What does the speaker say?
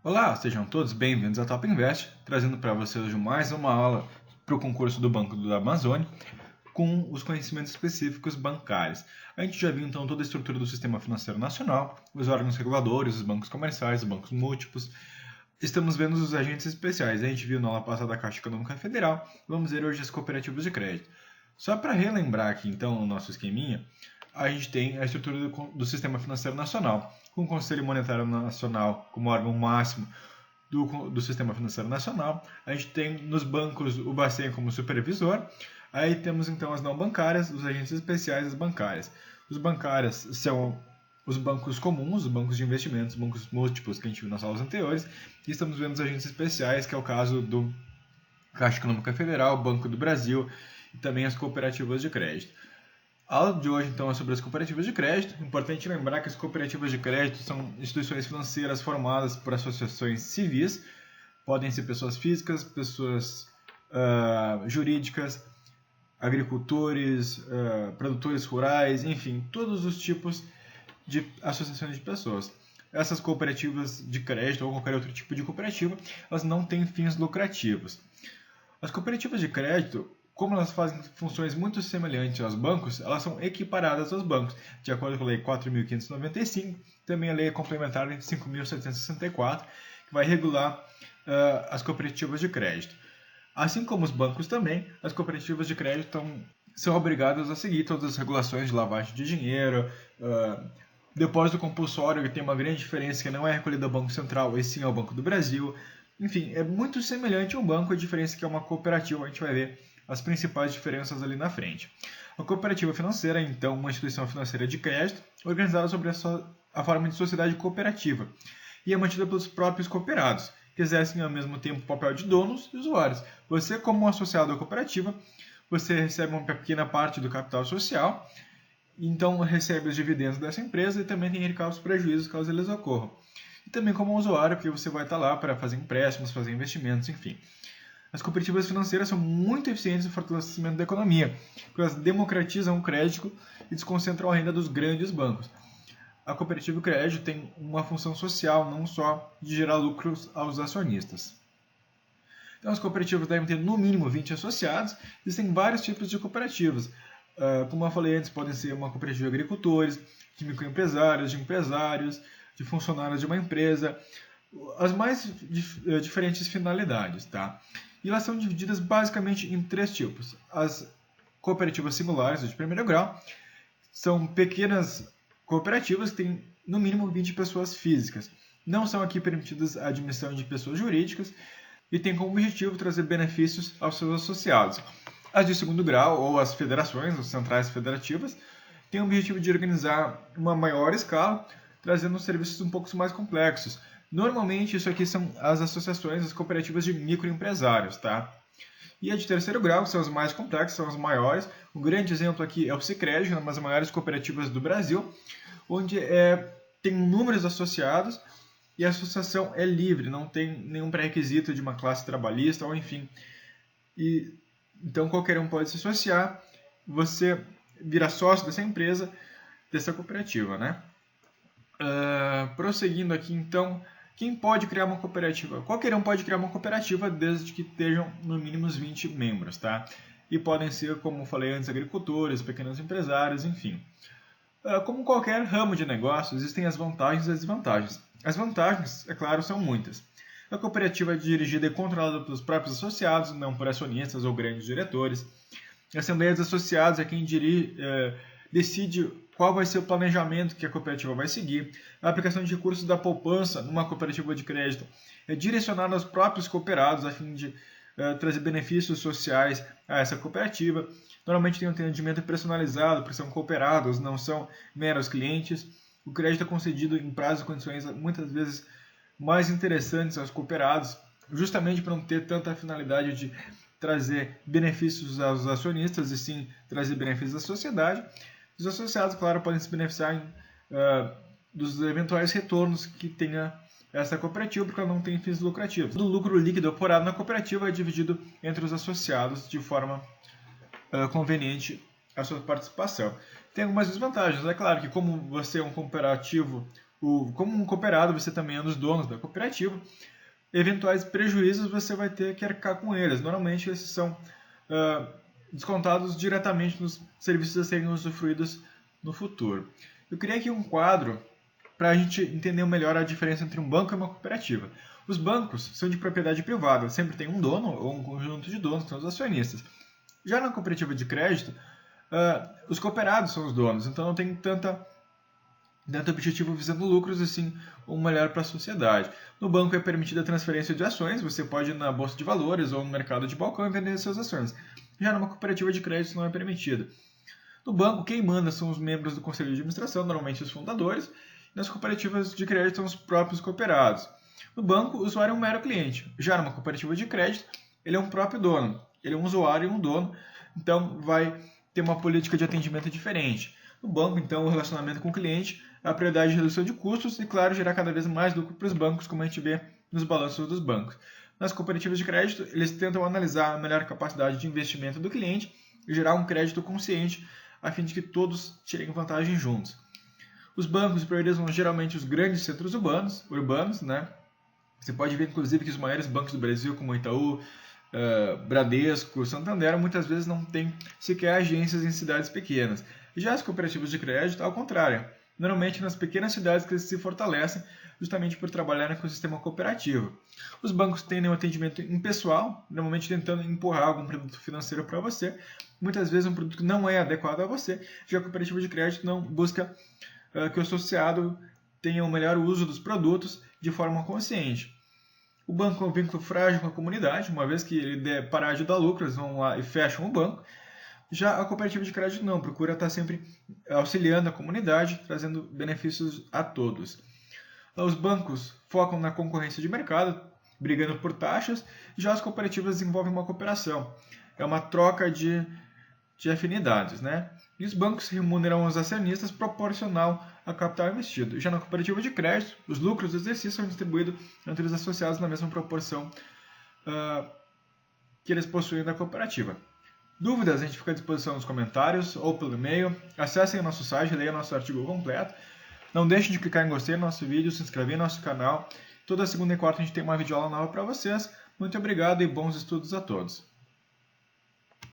Olá, sejam todos bem-vindos à Top Invest, trazendo para vocês hoje mais uma aula para o concurso do Banco da Amazônia com os conhecimentos específicos bancários. A gente já viu então toda a estrutura do sistema financeiro nacional, os órgãos reguladores, os bancos comerciais, os bancos múltiplos. Estamos vendo os agentes especiais. A gente viu na aula passada a Caixa Econômica Federal, vamos ver hoje as cooperativas de crédito. Só para relembrar aqui então o nosso esqueminha, a gente tem a estrutura do Sistema Financeiro Nacional, com o Conselho Monetário Nacional como órgão máximo do Sistema Financeiro Nacional. A gente tem nos bancos o Bacen como supervisor. Aí temos então as não bancárias, os agentes especiais e as bancárias. Os bancárias são os bancos comuns, os bancos de investimentos, os bancos múltiplos que a gente viu nas aulas anteriores. E estamos vendo os agentes especiais, que é o caso do Caixa Econômica Federal, Banco do Brasil e também as cooperativas de crédito. A aula de hoje, então, é sobre as cooperativas de crédito. Importante lembrar que as cooperativas de crédito são instituições financeiras formadas por associações civis. Podem ser pessoas físicas, pessoas jurídicas, agricultores, produtores rurais, enfim, todos os tipos de associações de pessoas. Essas cooperativas de crédito ou qualquer outro tipo de cooperativa, elas não têm fins lucrativos. As cooperativas de crédito, como elas fazem funções muito semelhantes aos bancos, elas são equiparadas aos bancos, de acordo com a Lei 4.595, também a Lei Complementar 5.764, que vai regular as cooperativas de crédito. Assim como os bancos também, as cooperativas de crédito são obrigadas a seguir todas as regulações de lavagem de dinheiro, depósito compulsório, que tem uma grande diferença, que não é recolhido ao Banco Central, e sim ao Banco do Brasil. Enfim, é muito semelhante ao banco, a diferença é que é uma cooperativa, a gente vai ver as principais diferenças ali na frente. A cooperativa financeira é, então, uma instituição financeira de crédito organizada sobre a forma de sociedade cooperativa e é mantida pelos próprios cooperados, que exercem ao mesmo tempo o papel de donos e usuários. Você, como um associado à cooperativa, você recebe uma pequena parte do capital social, então recebe os dividendos dessa empresa e também tem que arcar os prejuízos caso eles ocorram. E também como usuário, porque você vai estar lá para fazer empréstimos, fazer investimentos, enfim. As cooperativas financeiras são muito eficientes no fortalecimento da economia, porque elas democratizam o crédito e desconcentram a renda dos grandes bancos. A cooperativa de crédito tem uma função social, não só de gerar lucros aos acionistas. Então, as cooperativas devem ter no mínimo 20 associados. Existem vários tipos de cooperativas. Como eu falei antes, podem ser uma cooperativa de agricultores, de microempresários, de empresários, de funcionários de uma empresa, as mais diferentes finalidades, tá? E elas são divididas basicamente em três tipos. As cooperativas singulares, de primeiro grau, são pequenas cooperativas que têm no mínimo 20 pessoas físicas. Não são aqui permitidas a admissão de pessoas jurídicas e têm como objetivo trazer benefícios aos seus associados. As de segundo grau, ou as federações, as centrais federativas, têm o objetivo de organizar uma maior escala, trazendo serviços um pouco mais complexos. Normalmente, isso aqui são as associações, as cooperativas de microempresários, tá? E a de terceiro grau, que são as mais complexas, são as maiores. Um grande exemplo aqui é o Sicredi, uma das maiores cooperativas do Brasil, onde tem números associados e a associação é livre, não tem nenhum pré-requisito de uma classe trabalhista, ou enfim. Então, qualquer um pode se associar, você vira sócio dessa empresa, dessa cooperativa, né? Prosseguindo aqui, então, quem pode criar uma cooperativa? Qualquer um pode criar uma cooperativa desde que estejam no mínimo 20 membros, tá? E podem ser, como falei antes, agricultores, pequenos empresários, enfim. Como qualquer ramo de negócio, existem as vantagens e as desvantagens. As vantagens, é claro, são muitas. A cooperativa é dirigida e controlada pelos próprios associados, não por acionistas ou grandes diretores. A Assembleia dos Associados é quem decide qual vai ser o planejamento que a cooperativa vai seguir. A aplicação de recursos da poupança numa cooperativa de crédito é direcionada aos próprios cooperados a fim de trazer benefícios sociais a essa cooperativa. Normalmente tem um atendimento personalizado, porque são cooperados, não são meros clientes. O crédito é concedido em prazos e condições muitas vezes mais interessantes aos cooperados, justamente para não ter tanta finalidade de trazer benefícios aos acionistas e sim trazer benefícios à sociedade. Os associados, claro, podem se beneficiar dos eventuais retornos que tenha essa cooperativa, porque ela não tem fins lucrativos. O lucro líquido apurado na cooperativa é dividido entre os associados de forma conveniente à sua participação. Tem algumas desvantagens. É claro que como você é um cooperativo Como um cooperado, você também é um dos donos da cooperativa. Eventuais prejuízos você vai ter que arcar com eles. Normalmente esses são descontados diretamente nos serviços a serem usufruídos no futuro. Eu criei aqui um quadro para a gente entender melhor a diferença entre um banco e uma cooperativa. Os bancos são de propriedade privada, sempre tem um dono ou um conjunto de donos, que são os acionistas. Já na cooperativa de crédito, os cooperados são os donos, então não tem tanto objetivo visando lucros, e sim o melhor para a sociedade. No banco é permitida a transferência de ações, você pode ir na bolsa de valores ou no mercado de balcão e vender suas ações. Já numa cooperativa de crédito não é permitido. No banco, quem manda são os membros do conselho de administração, normalmente os fundadores, e nas cooperativas de crédito são os próprios cooperados. No banco, o usuário é um mero cliente. Já numa cooperativa de crédito, ele é um próprio dono. Ele é um usuário e um dono, então vai ter uma política de atendimento diferente. No banco, então, o relacionamento com o cliente é a prioridade de redução de custos e, claro, gerar cada vez mais lucro para os bancos, como a gente vê nos balanços dos bancos. Nas cooperativas de crédito, eles tentam analisar a melhor capacidade de investimento do cliente e gerar um crédito consciente, a fim de que todos tirem vantagem juntos. Os bancos priorizam geralmente os grandes centros urbanos, né? Você pode ver, inclusive, que os maiores bancos do Brasil, como Itaú, Bradesco, Santander, muitas vezes não têm sequer agências em cidades pequenas. Já as cooperativas de crédito, ao contrário, normalmente nas pequenas cidades que se fortalecem justamente por trabalhar no ecossistema cooperativo. Os bancos têm um atendimento impessoal, normalmente tentando empurrar algum produto financeiro para você, muitas vezes um produto que não é adequado a você. Já a cooperativa de crédito não busca que o associado tenha o melhor uso dos produtos de forma consciente. O banco é um vínculo frágil com a comunidade, uma vez que ele parar de dar lucro, eles vão lá e fecham o banco. Já a cooperativa de crédito não, procura estar sempre auxiliando a comunidade, trazendo benefícios a todos. Os bancos focam na concorrência de mercado, brigando por taxas, já as cooperativas desenvolvem uma cooperação. É uma troca de afinidades, né? E os bancos remuneram os acionistas proporcional ao capital investido. Já na cooperativa de crédito, os lucros do exercício são distribuídos entre os associados na mesma proporção que eles possuem da cooperativa. Dúvidas, a gente fica à disposição nos comentários ou pelo e-mail. Acessem o nosso site, leiam nosso artigo completo. Não deixem de clicar em gostei no nosso vídeo, se inscrever no nosso canal. Toda segunda e quarta a gente tem uma videoaula nova para vocês. Muito obrigado e bons estudos a todos.